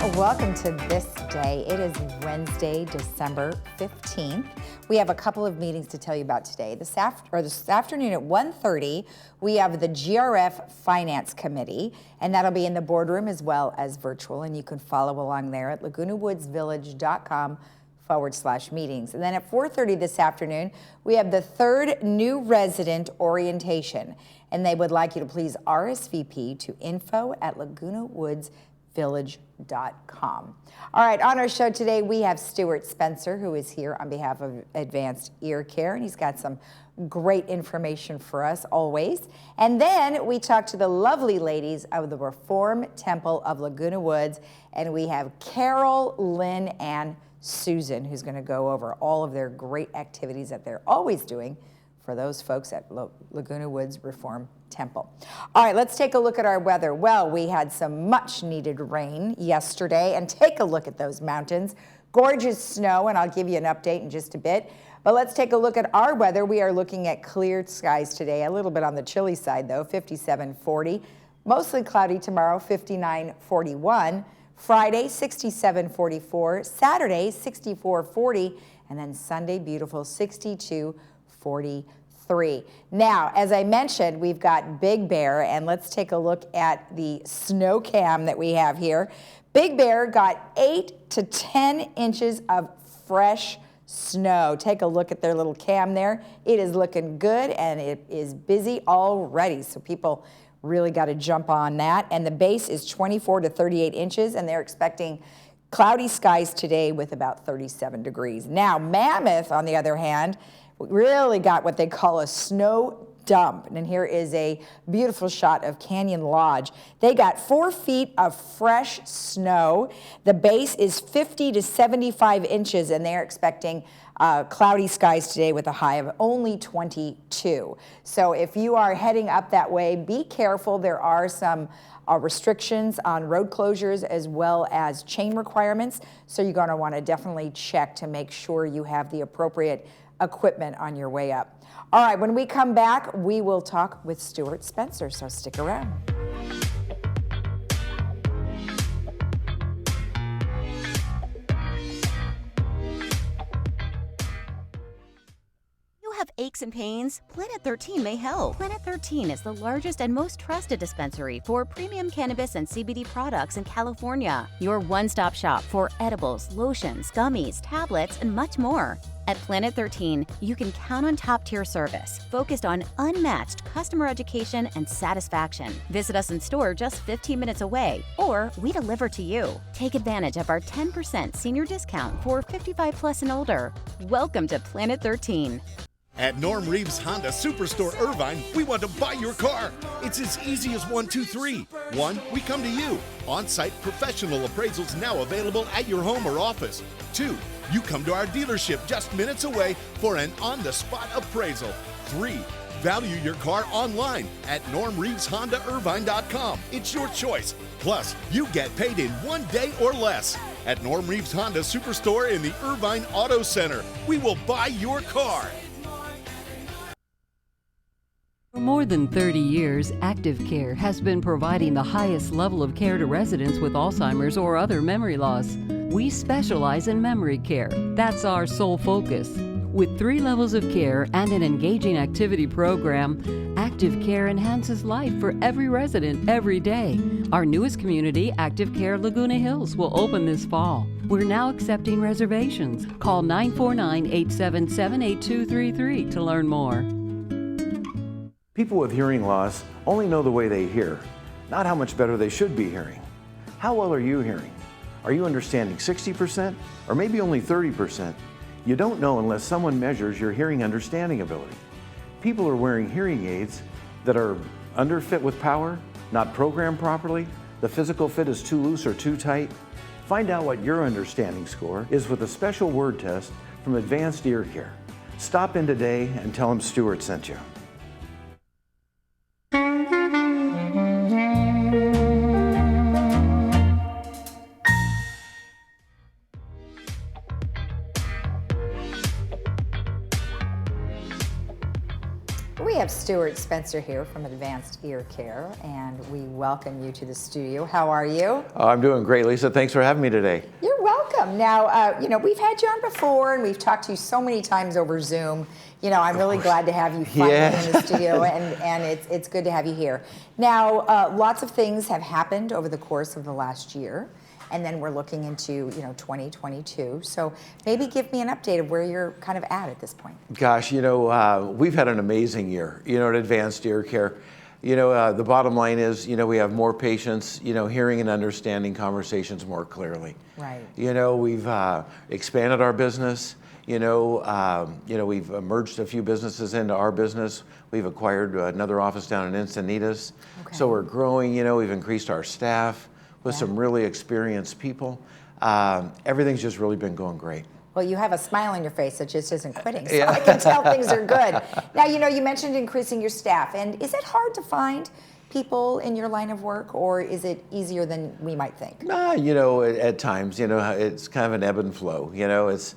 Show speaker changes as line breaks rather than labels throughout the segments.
welcome to This Day. It is Wednesday, December 15th. We have a couple of meetings to tell you about today. This afternoon at 1:30, we have the GRF Finance Committee, and that'll be in the boardroom as well as virtual, and you can follow along there at lagunawoodsvillage.com/meetings. And then at 4:30 this afternoon, we have the third new resident orientation, and they would like you to please RSVP to info@lagunawoodsvillage.com. All right, on our show today, we have Stuart Spencer, who is here on behalf of Advanced Ear Care, and he's got some great information for us always. And then we talk to the lovely ladies of the Reform Temple of Laguna Woods, and we have Carol, Lynn, and Susan, who's going to go over all of their great activities that they're always doing for those folks at Laguna Woods Reform Temple. All right, let's take a look at our weather. Well, we had some much needed rain yesterday, and take a look at those mountains. Gorgeous snow, and I'll give you an update in just a bit. But let's take a look at our weather. We are looking at clear skies today, a little bit on the chilly side though, 57-40. Mostly cloudy tomorrow, 59-41. Friday, 67-44. Saturday, 64-40. And then Sunday, beautiful, 62-43. Now, as I mentioned, we've got Big Bear, and let's take a look at the snow cam that we have here. Big Bear got 8 to 10 inches of fresh snow. Take a look at their little cam there. It is looking good, and it is busy already, so people really got to jump on that. And the base is 24 to 38 inches, and they're expecting cloudy skies today with about 37 degrees. Now, Mammoth, on the other hand, really got what they call a snow dump. And here is a beautiful shot of Canyon Lodge. They got 4 feet of fresh snow. The base is 50 to 75 inches, and they're expecting cloudy skies today with a high of only 22. So if you are heading up that way, be careful. There are some restrictions on road closures as well as chain requirements. So you're going to want to definitely check to make sure you have the appropriate equipment on your way up. All right, when we come back, we will talk with Stuart Spencer, so stick around.
Have aches and pains? Planet 13 may help. Planet 13 is the largest and most trusted dispensary for premium cannabis and CBD products in California. Your one-stop shop for edibles, lotions, gummies, tablets, and much more. At Planet 13, you can count on top-tier service, focused on unmatched customer education and satisfaction. Visit us in store just 15 minutes away, or we deliver to you. Take advantage of our 10% senior discount for 55 plus and older. Welcome to Planet 13.
At Norm Reeves Honda Superstore Irvine, we want to buy your car. It's as easy as 1, 2, 3. 1, we come to you. On-site professional appraisals now available at your home or office. 2, you come to our dealership just minutes away for an on-the-spot appraisal. 3, value your car online at normreeveshondairvine.com. It's your choice. Plus, you get paid in 1 day or less. At Norm Reeves Honda Superstore in the Irvine Auto Center, we will buy your car.
For more than 30 years, Active Care has been providing the highest level of care to residents with Alzheimer's or other memory loss. We specialize in memory care. That's our sole focus. With 3 levels of care and an engaging activity program, Active Care enhances life for every resident every day. Our newest community, Active Care Laguna Hills, will open this fall. We're now accepting reservations. Call 949-877-8233 to learn more.
People with hearing loss only know the way they hear, not how much better they should be hearing. How well are you hearing? Are you understanding 60% or maybe only 30%? You don't know unless someone measures your hearing understanding ability. People are wearing hearing aids that are underfit with power, not programmed properly, the physical fit is too loose or too tight. Find out what your understanding score is with a special word test from Advanced Ear Care. Stop in today and tell them Stuart sent you.
We have Stuart Spencer here from Advanced Ear Care, and we welcome you to the studio. How are you?
I'm doing great, Lisa. Thanks for having me today.
You're welcome. Now, we've had you on before, and we've talked to you so many times over Zoom. I'm really glad to have you finally in the studio, and it's good to have you here. Now, lots of things have happened over the course of the last year, and then we're looking into 2022. So maybe give me an update of where you're kind of at this point.
Gosh, we've had an amazing year, at Advanced Ear Care. The bottom line is, we have more patients, hearing and understanding conversations more clearly.
Right.
We've expanded our business. We've merged a few businesses into our business. We've acquired another office down in Encinitas.
Okay.
So we're growing. We've increased our staff with some really experienced people. Everything's just really been going great.
Well, you have a smile on your face that just isn't quitting, so I can tell things are good. Now, you mentioned increasing your staff, and is it hard to find people in your line of work, or is it easier than we might think?
Nah, at times, it's kind of an ebb and flow. It's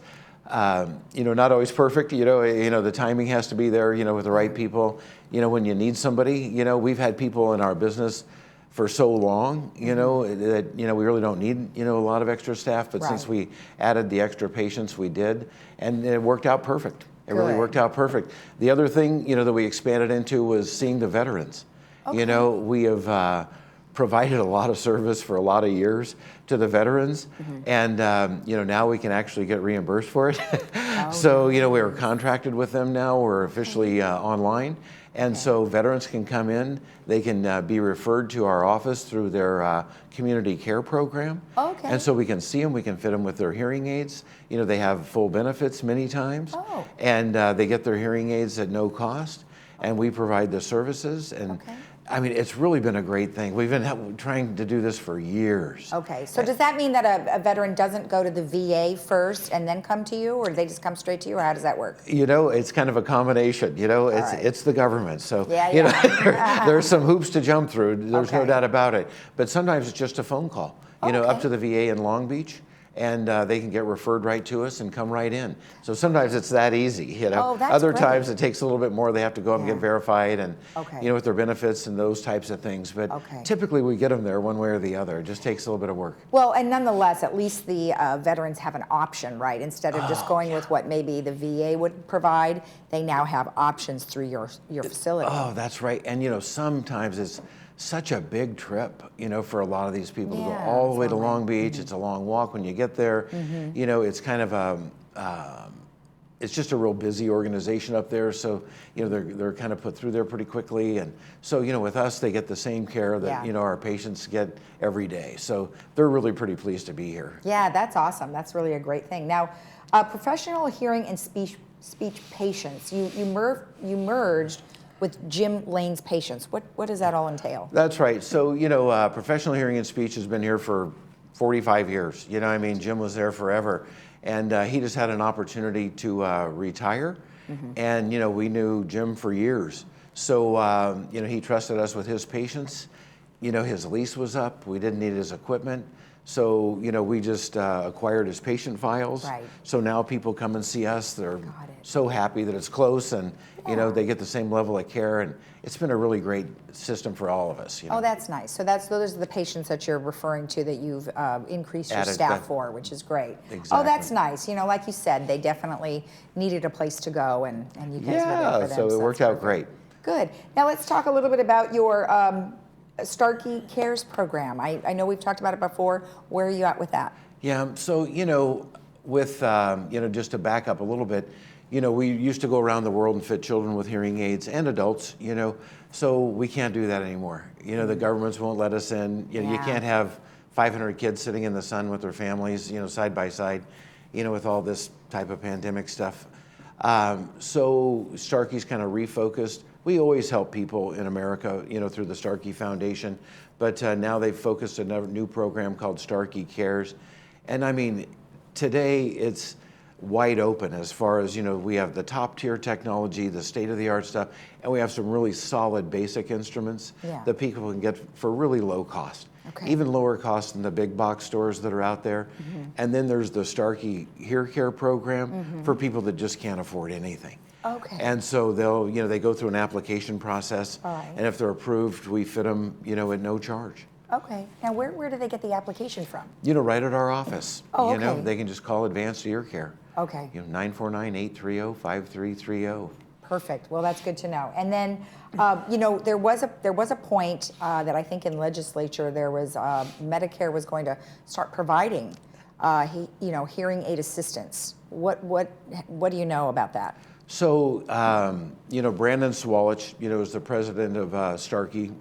not always perfect. The timing has to be there. With the right people. When you need somebody. We've had people in our business for so long, that we really don't need a lot of extra staff. But since we added the extra patients, we did, and it worked out perfect. It really worked out perfect. The other thing that we expanded into was seeing the veterans. Okay. We have provided a lot of service for a lot of years to the veterans, and now we can actually get reimbursed for it. So we are contracted with them now. We're officially online. And so veterans can come in, they can be referred to our office through their community care program.
Okay.
And so we can see them, we can fit them with their hearing aids. They have full benefits many times.
Oh.
And they get their hearing aids at no cost. And we provide the services. And I mean, it's really been a great thing. We've been trying to do this for years.
Okay, so does that mean that a veteran doesn't go to the VA first and then come to you, or do they just come straight to you, or how does that work?
It's kind of a combination. It's the government, so
Yeah.
there's some hoops to jump through. There's no doubt about it. But sometimes it's just a phone call. Up to the VA in Long Beach. And they can get referred right to us and come right in. So sometimes it's that easy,
Oh, that's
Other
great.
times it takes a little bit more. They have to go up and get verified and,
Okay.
with their benefits and those types of things. But typically we get them there one way or the other. It just takes a little bit of work.
Well, and nonetheless, at least the veterans have an option, right? Instead of just going with what maybe the VA would provide, they now have options through your facility.
Oh, that's right. And sometimes it's such a big trip, for a lot of these people to go all the way to Long Beach. It's a long walk when you get there. It's kind of it's just a real busy organization up there. So, they're kind of put through there pretty quickly. And so, with us, they get the same care that, our patients get every day. So they're really pretty pleased to be here.
Yeah, that's awesome. That's really a great thing. Now, professional hearing and speech patients, you merged with Jim Lane's patients. What does that all entail?
That's right. So, professional hearing and speech has been here for 45 years. Jim was there forever. And he just had an opportunity to retire. And, we knew Jim for years. So, he trusted us with his patients. His lease was up. We didn't need his equipment. So, we just acquired his patient files.
Right.
So now people come and see us. They're so happy that it's close and, they get the same level of care. And it's been a really great system for all of us.
Oh, that's nice. So those are the patients that you're referring to that you've increased your staff for, which is great.
Exactly.
Oh, that's nice. Like you said, they definitely needed a place to go, and you guys were there for them.
So it worked out great.
Good. Now let's talk a little bit about your Starkey Cares program. I know we've talked about it before. Where are you at with that?
Yeah, so, with, just to back up a little bit, we used to go around the world and fit children with hearing aids and adults, so we can't do that anymore. The governments won't let us in. You can't have 500 kids sitting in the sun with their families, side by side, with all this type of pandemic stuff. So Starkey's kind of refocused. We always help people in America, through the Starkey Foundation, but now they've focused on a new program called Starkey Cares. And today it's wide open as far as, we have the top tier technology, the state-of-the-art stuff, and we have some really solid basic instruments that people can get for really low cost.
Okay.
even lower cost than the big box stores that are out there. And then there's the Starkey Ear Care program for people that just can't afford anything.
Okay.
And so they'll, they go through an application process,
All right.
and if they're approved, we fit them, at no charge.
Okay. Now, where do they get the application from?
Right at our office.
Oh, okay.
They can just call Advanced Ear Care.
Okay.
949-830-5330.
Perfect. Well, that's good to know. And then, there was a point that I think in legislature there was Medicare was going to start providing, hearing aid assistance. What do you know about that?
So, Brandon Swalich, is the president of Starkey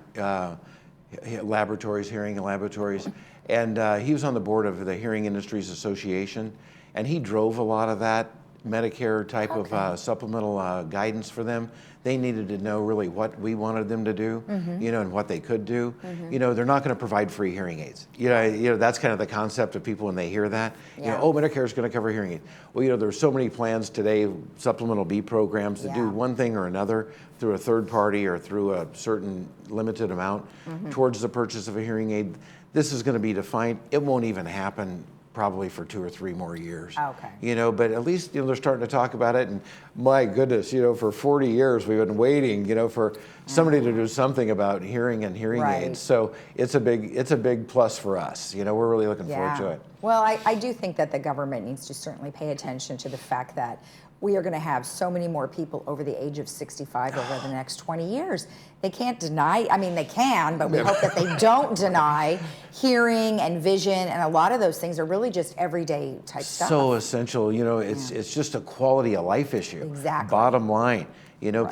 Laboratories, Hearing Laboratories, and he was on the board of the Hearing Industries Association, and he drove a lot of that Medicare type of supplemental guidance for them. They needed to know really what we wanted them to do, and what they could do. They're not going to provide free hearing aids. That's kind of the concept of people when they hear that. Medicare is going to cover hearing aids. Well, there's so many plans today, supplemental B programs, to do one thing or another through a third party or through a certain limited amount towards the purchase of a hearing aid. This is going to be defined. It won't even happen probably for 2 or 3 more years.
Okay.
But at least, they're starting to talk about it, and my goodness, for 40 years we've been waiting, for somebody to do something about hearing and hearing aids. So it's a big plus for us. We're really looking forward to it.
Well, I do think that the government needs to certainly pay attention to the fact that we are going to have so many more people over the age of 65 over the next 20 years. They can't deny, they can, but we hope that they don't deny hearing and vision, and a lot of those things are really just everyday type stuff.
So essential, it's just a quality of life issue.
Exactly.
Bottom line,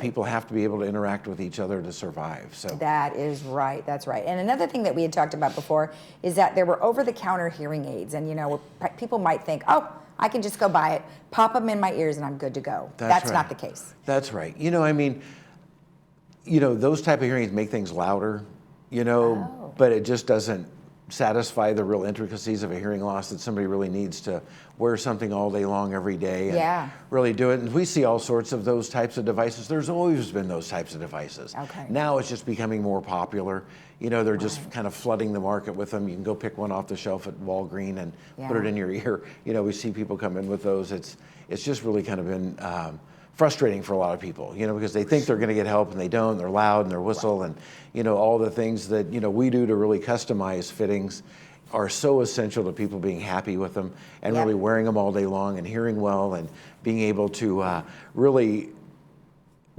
people have to be able to interact with each other to survive. So
that is right. That's right. And another thing that we had talked about before is that there were over-the-counter hearing aids, and people might think, oh, I can just go buy it, pop them in my ears, and I'm good to go. That's
right.
not the case.
That's right. Those type of hearing aids make things louder, but it just doesn't satisfy the real intricacies of a hearing loss that somebody really needs to wear something all day long every day and really do it. And we see all sorts of those types of devices. There's always been those types of devices.
Okay.
Now it's just becoming more popular. They're just kind of flooding the market with them. You can go pick one off the shelf at Walgreens and put it in your ear. We see people come in with those. It's just really kind of been frustrating for a lot of people, because they think they're going to get help and they don't. They're loud and they're whistle and, all the things that, we do to really customize fittings are so essential to people being happy with them and really wearing them all day long and hearing well and being able to really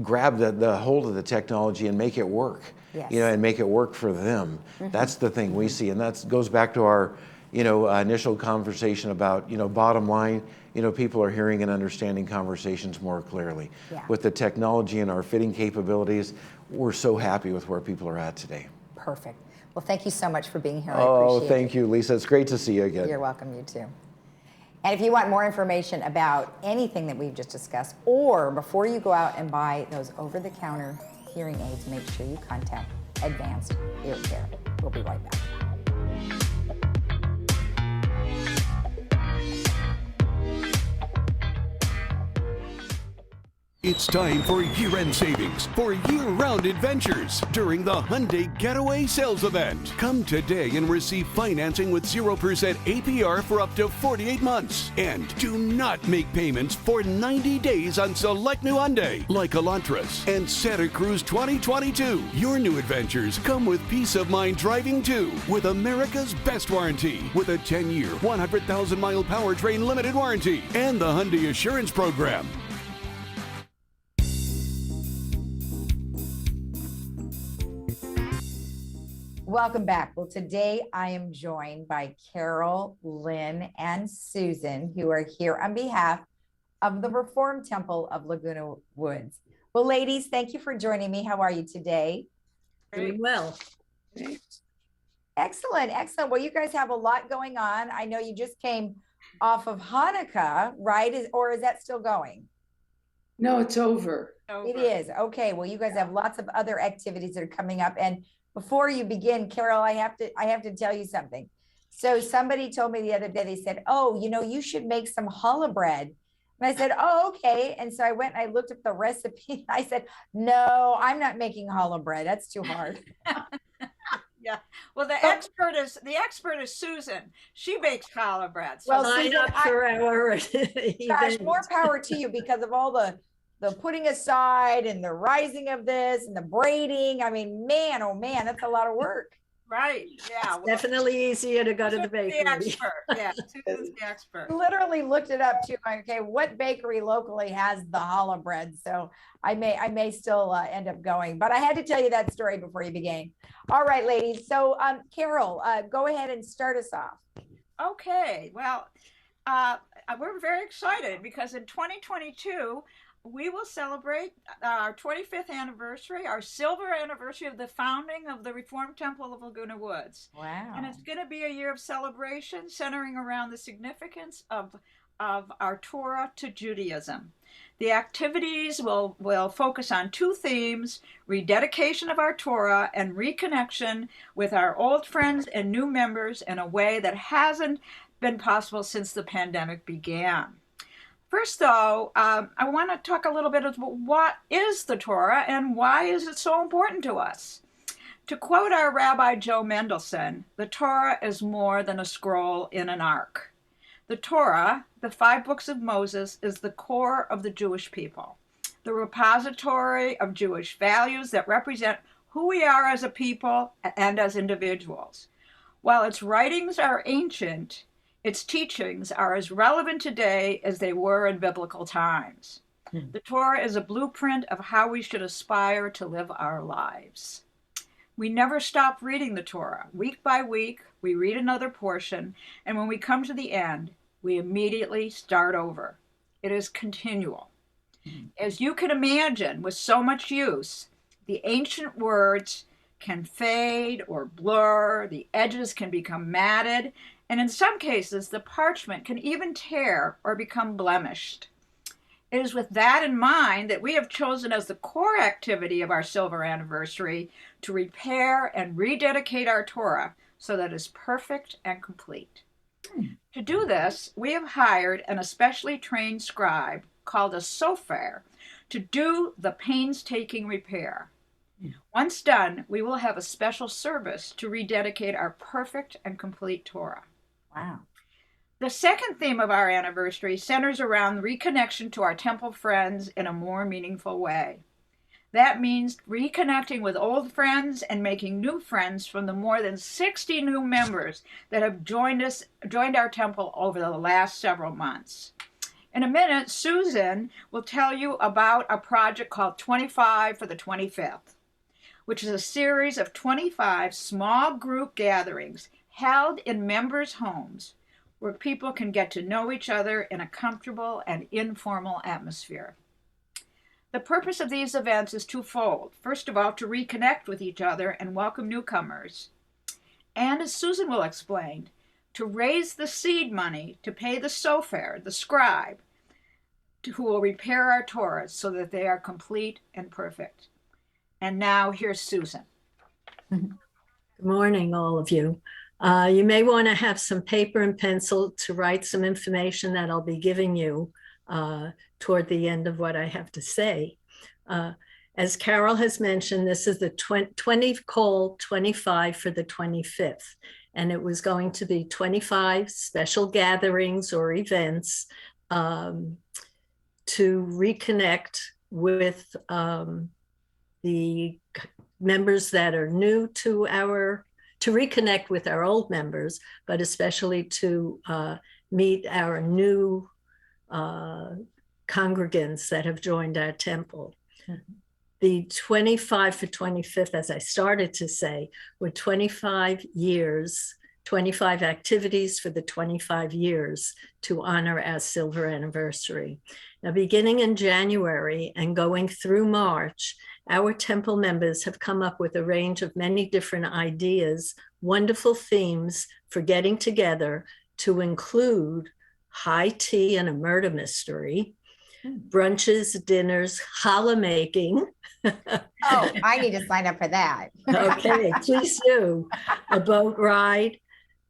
grab the hold of the technology and make it work, and make it work for them. That's the thing we see. And that goes back to our, initial conversation about, bottom line, people are hearing and understanding conversations more clearly. With the technology and our fitting capabilities, we're so happy with where people are at today.
Perfect. Well, thank you so much for being here. I appreciate it.
Thank you, Lisa. It's great to see you again.
You're welcome. You too. And if you want more information about anything that we've just discussed, or before you go out and buy those over-the-counter hearing aids, make sure you contact Advanced Ear Care. We'll be right back.
It's time for year-end savings for year-round adventures during the Hyundai Getaway Sales Event. Come today and receive financing with 0% APR for up to 48 months. And do not make payments for 90 days on select new Hyundai, like Elantras and Santa Cruz 2022. Your new adventures come with peace of mind driving too, with America's best warranty, with a 10-year, 100,000-mile powertrain limited warranty, and the Hyundai Assurance Program.
Welcome back. Well, today I am joined by Carol, Lynn, and Susan, who are here on behalf of the Reformed Temple of Laguna Woods. Well, ladies, thank you for joining me. How are you today?
Doing well.
Excellent, excellent. Well, you guys have a lot going on. I know you just came off of Hanukkah, right? Or is that still going?
No, it's over.
It is. Okay. Well, you guys have lots of other activities that are coming up. And before you begin, Carol, I have to tell you something. So somebody told me the other day, they said, oh, you should make some challah bread. And I said, oh, okay. And so I went and I looked up the recipe. I said, no, I'm not making challah bread. That's too hard.
Yeah. Well, the expert is Susan. She bakes challah bread. So
Well,
Sign
Susan,
up for our
gosh,
event.
more power to you because of all the putting aside and the rising of this and the braiding. I mean, man, oh man, that's a lot of work.
right. Yeah. Well,
Definitely easier to go to the
Susan's
bakery.
expert. Yeah. Susan's the expert.
Literally looked it up too. Okay, what bakery locally has the challah bread? So I may still end up going, but I had to tell you that story before you began. All right, ladies. So Carol, go ahead and start us off.
Okay. Well, we're very excited because in 2022, we will celebrate our 25th anniversary, our silver anniversary of the founding of the Reformed Temple of Laguna Woods.
Wow.
And it's going to be a year of celebration centering around the significance of our Torah to Judaism. The activities will focus on two themes: rededication of our Torah and reconnection with our old friends and new members in a way that hasn't been possible since the pandemic began. First, though, I want to talk a little bit about what is the Torah and why is it so important to us. To quote our Rabbi Joe Mendelson, the Torah is more than a scroll in an ark. The Torah, the 5 books of Moses, is the core of the Jewish people, the repository of Jewish values that represent who we are as a people and as individuals. While its writings are ancient, its teachings are as relevant today as they were in biblical times. The Torah is a blueprint of how we should aspire to live our lives. We never stop reading the Torah. Week by week, we read another portion, and when we come to the end, we immediately start over. It is continual. As you can imagine, with so much use, the ancient words can fade or blur, the edges can become matted, and in some cases, the parchment can even tear or become blemished. It is with that in mind that we have chosen as the core activity of our silver anniversary to repair and rededicate our Torah so that it is perfect and complete. To do this, we have hired an especially trained scribe called a sofer to do the painstaking repair. Once done, we will have a special service to rededicate our perfect and complete Torah.
Wow.
The second theme of our anniversary centers around reconnection to our temple friends in a more meaningful way. That means reconnecting with old friends and making new friends from the more than 60 new members that have joined our temple over the last several months. In a minute, Susan will tell you about a project called 25 for the 25th, which is a series of 25 small group gatherings held in members' homes where people can get to know each other in a comfortable and informal atmosphere. The purpose of these events is twofold. First of all, to reconnect with each other and welcome newcomers. And as Susan will explain, to raise the seed money to pay the sofer, the scribe, who will repair our Torahs so that they are complete and perfect. And now here's Susan.
Good morning, all of you. You may want to have some paper and pencil to write some information that I'll be giving you toward the end of what I have to say. As Carol has mentioned, this is the 25 for the 25th, and it was going to be 25 special gatherings or events to reconnect with the members that are new to reconnect with our old members, but especially to meet our new congregants that have joined our temple. The 25 for 25th, as I started to say, were 25 years, 25 activities for the 25 years to honor our silver anniversary. Now, beginning in January and going through March, our temple members have come up with a range of many different ideas, wonderful themes for getting together to include high tea and a murder mystery, brunches, dinners, challah making.
Oh, I need to sign up for that.
Okay, please do. A boat ride,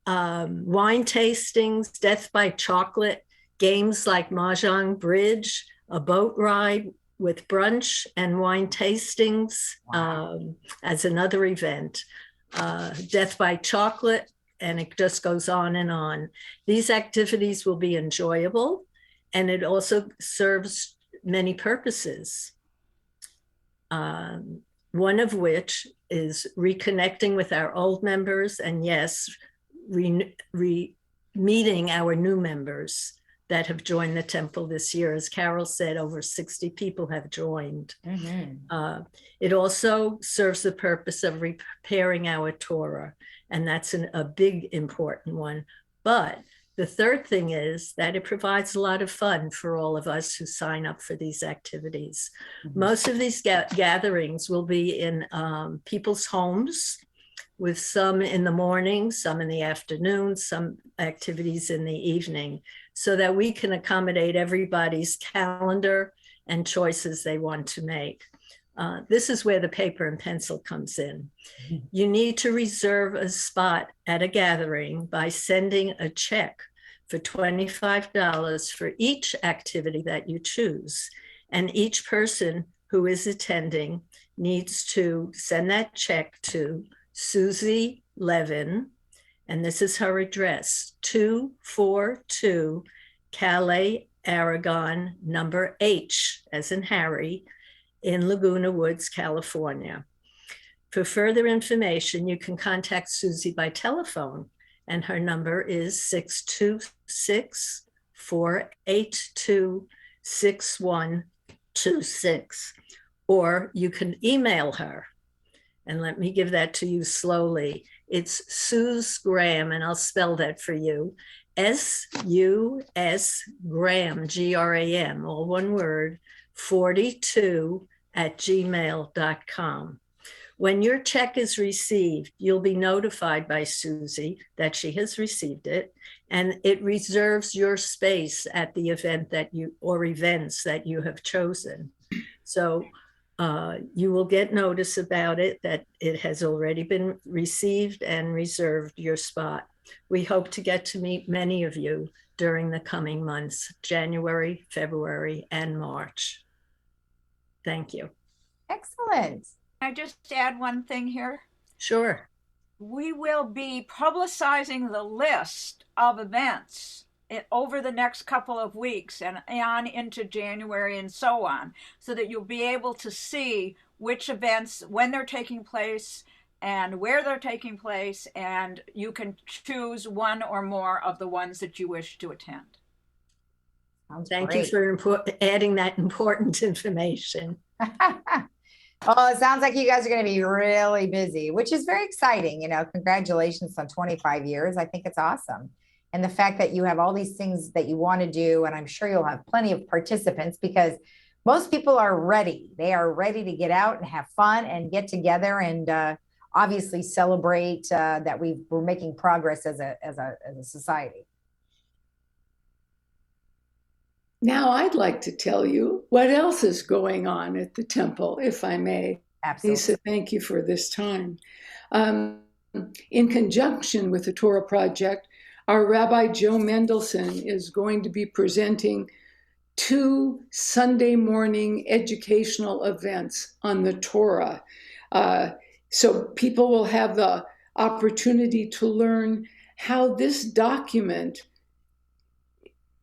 wine tastings, death by chocolate, games like mahjong, bridge, a boat ride with brunch and wine tastings as another event. death by chocolate, and it just goes on and on. These activities will be enjoyable, and it also serves many purposes. One of which is reconnecting with our old members, and yes, meeting our new members that have joined the temple this year. As Carol said, over 60 people have joined. It also serves the purpose of repairing our Torah, and that's a big, important one. But the third thing is that it provides a lot of fun for all of us who sign up for these activities. Most of these gatherings will be in people's homes, with some in the morning, some in the afternoon, some activities in the evening, so that we can accommodate everybody's calendar and choices they want to make. This is where the paper and pencil comes in. You need to reserve a spot at a gathering by sending a check for $25 for each activity that you choose. And each person who is attending needs to send that check to Susie Levin, and this is her address, 242 Calais, Aragon, number H, as in Harry, in Laguna Woods, California. For further information, you can contact Susie by telephone, and her number is 626-482-6126, or you can email her. And let me give that to you slowly. It's Suze Graham, and I'll spell that for you. S-U-S Graham, G-R-A-M, all one word, 42@gmail.com. When your check is received, you'll be notified by Susie that she has received it, and it reserves your space at the event or events that you have chosen. So you will get notice about it, that it has already been received and reserved your spot. We hope to get to meet many of you during the coming months, January, February, and March. Thank you.
Excellent.
Can I just add one thing here?
Sure.
We will be publicizing the list of events over the next couple of weeks and on into January and so on, so that you'll be able to see which events, when they're taking place and where they're taking place, and you can choose one or more of the ones that you wish to attend.
Thank you for adding that important information.
Well, it sounds like you guys are going to be really busy, which is very exciting. Congratulations on 25 years. I think it's awesome. And the fact that you have all these things that you want to do, and I'm sure you'll have plenty of participants, because most people are ready. They are ready to get out and have fun and get together and obviously celebrate that we're making progress as a society.
Now I'd like to tell you what else is going on at the temple, if I may.
Absolutely.
Lisa, thank you for this time. In conjunction with the Torah Project, our Rabbi Joe Mendelson is going to be presenting 2 Sunday morning educational events on the Torah. So people will have the opportunity to learn how this document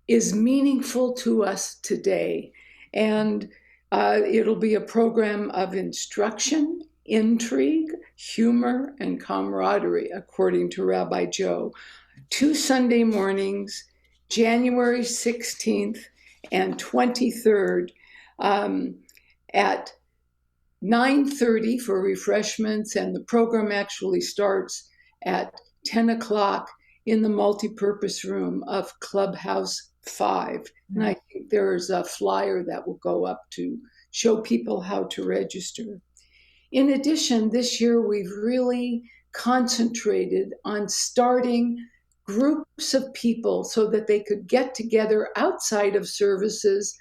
is meaningful to us today. And it'll be a program of instruction, intrigue, humor, and camaraderie, according to Rabbi Joe. 2 Sunday mornings, January 16th and 23rd, at 9:30 for refreshments, and the program actually starts at 10 o'clock in the multipurpose room of Clubhouse 5. And I think there's a flyer that will go up to show people how to register. In addition, this year we've really concentrated on starting groups of people so that they could get together outside of services,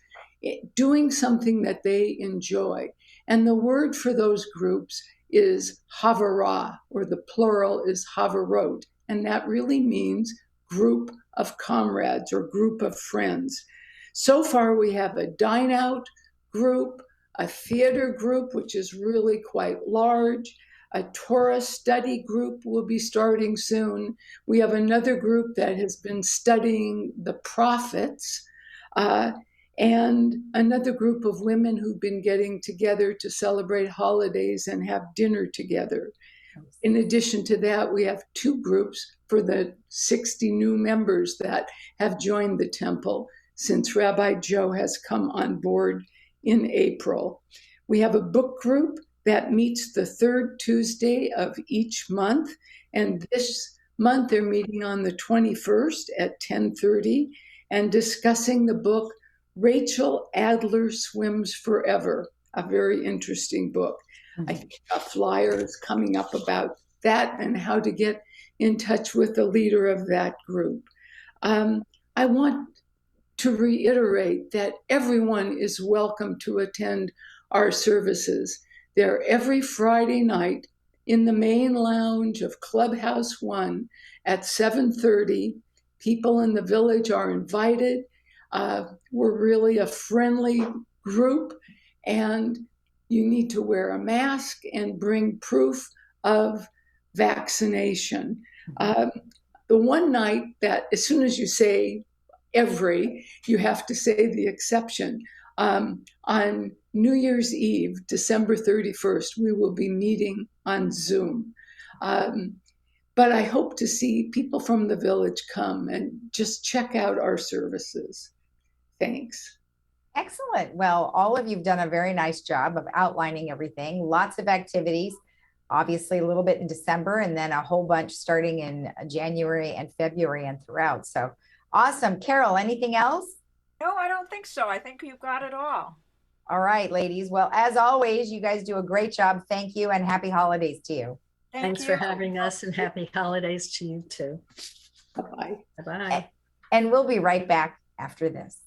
doing something that they enjoy. And the word for those groups is Havara, or the plural is Havarot. And that really means group of comrades or group of friends. So far, we have a dine-out group, a theater group, which is really quite large, A Torah study group will be starting soon. We have another group that has been studying the prophets, and another group of women who've been getting together to celebrate holidays and have dinner together. In addition to that, we have 2 groups for the 60 new members that have joined the temple since Rabbi Joe has come on board in April. We have a book group that meets the 3rd Tuesday of each month, and this month they're meeting on the 21st at 10:30 and discussing the book Rachel Adler Swims Forever, a very interesting book. I think a flyer is coming up about that and how to get in touch with the leader of that group. I want to reiterate that everyone is welcome to attend our services. They're every Friday night in the main lounge of Clubhouse 1 at 7:30. People in the village are invited. We're really a friendly group, and you need to wear a mask and bring proof of vaccination. The one night that, as soon as you say every, you have to say the exception. On New Year's Eve, December 31st, we will be meeting on Zoom. But I hope to see people from the village come and just check out our services. Thanks.
Excellent. Well, all of you've done a very nice job of outlining everything. Lots of activities, obviously a little bit in December, and then a whole bunch starting in January and February and throughout. So awesome. Carol, anything else?
No, I don't think so. I think you've got it all.
All right, ladies. Well, as always, you guys do a great job. Thank you, and happy holidays to you.
Thanks for having us, and happy holidays to you too.
Bye-bye.
Bye-bye.
And we'll be right back after this.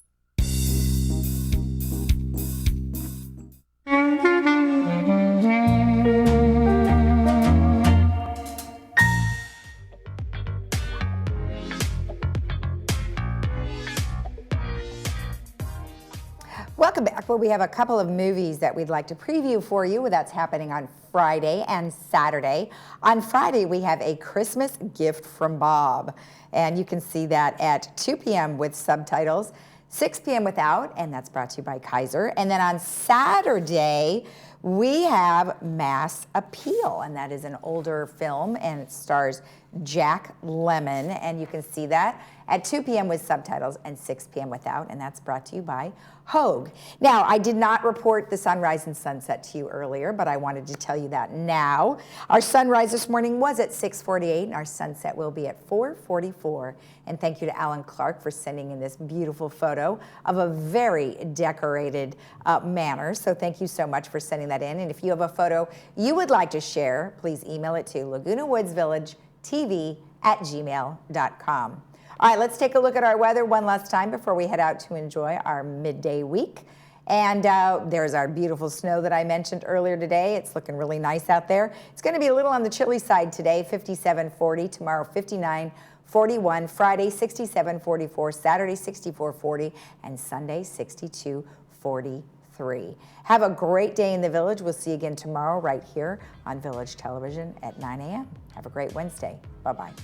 Welcome back. Well, we have a couple of movies that we'd like to preview for you. That's happening on Friday and Saturday. On Friday, we have A Christmas Gift from Bob, and you can see that at 2 p.m. with subtitles, 6 p.m. without, and that's brought to you by Kaiser. And then on Saturday, we have Mass Appeal, and that is an older film, and it stars Jack Lemmon, and you can see that at 2 p.m. with subtitles and 6 p.m. without, and that's brought to you by Hogue. Now, I did not report the sunrise and sunset to you earlier, but I wanted to tell you that now. Our sunrise this morning was at 6:48, and our sunset will be at 4:44. And thank you to Alan Clark for sending in this beautiful photo of a very decorated manor. So thank you so much for sending that in. And if you have a photo you would like to share, please email it to Laguna Woods Village TV@gmail.com. All right, let's take a look at our weather one last time before we head out to enjoy our midday week. And there's our beautiful snow that I mentioned earlier today. It's looking really nice out there. It's going to be a little on the chilly side today, 57-40. Tomorrow, 59-41. Friday, 67-44. Saturday, 64-40. And Sunday, 62-43. Have a great day in the village. We'll see you again tomorrow right here on Village Television at 9 a.m. Have a great Wednesday. Bye-bye.